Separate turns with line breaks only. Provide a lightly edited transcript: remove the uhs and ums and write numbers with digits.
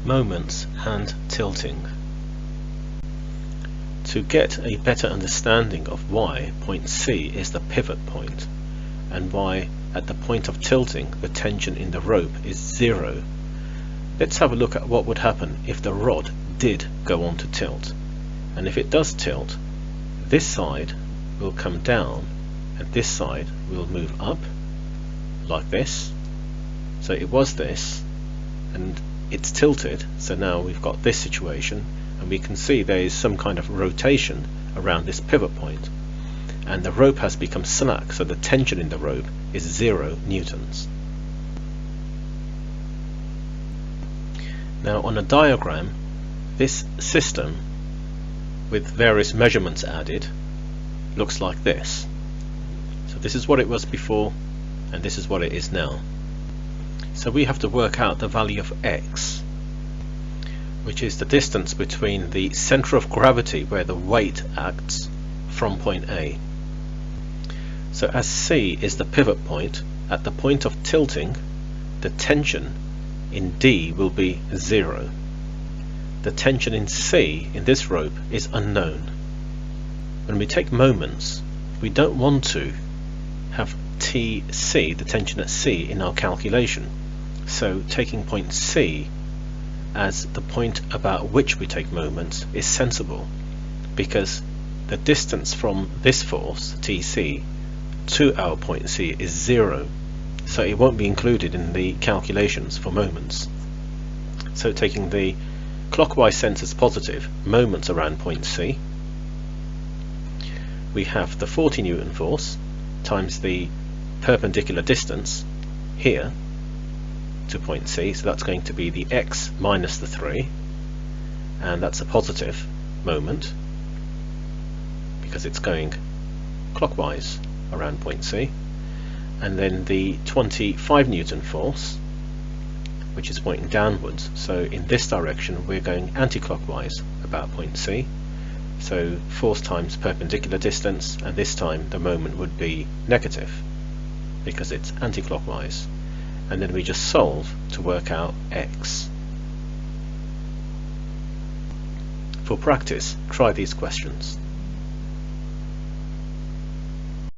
moments and tilting. To get a better understanding of why point C is the pivot point and why at the point of tilting the tension in the rope is 0, let's have a look at what would happen if the rod did go on to tilt. And if it does tilt, this side will come down and this side will move up like this. So it was this and it's tilted, so now we've got this situation, and we can see there is some kind of rotation around this pivot point, and the rope has become slack, so the tension in the rope is 0 newtons. Now on a diagram, this system with various measurements added looks like this. So this is what it was before and this is what it is now. So we have to work out the value of x, which is the distance between the center of gravity where the weight acts from point A. So as C is the pivot point, at the point of tilting the tension in D will be 0. The tension in C in this rope is unknown. When we take moments, we don't want to have TC, the tension at C, in our calculation. So taking point C as the point about which we take moments is sensible, because the distance from this force, TC, to our point C is 0, so it won't be included in the calculations for moments. So taking the clockwise sense as positive, moments around point C, we have the 40 Newton force times the perpendicular distance here to point C, so that's going to be the x minus the 3, and that's a positive moment because it's going clockwise around point C. And then the 25 Newton force, which is pointing downwards, so in this direction we're going anti-clockwise about point C, so force times perpendicular distance, and this time the moment would be negative because it's anti-clockwise. And then we just solve to work out x. For practice, try these questions.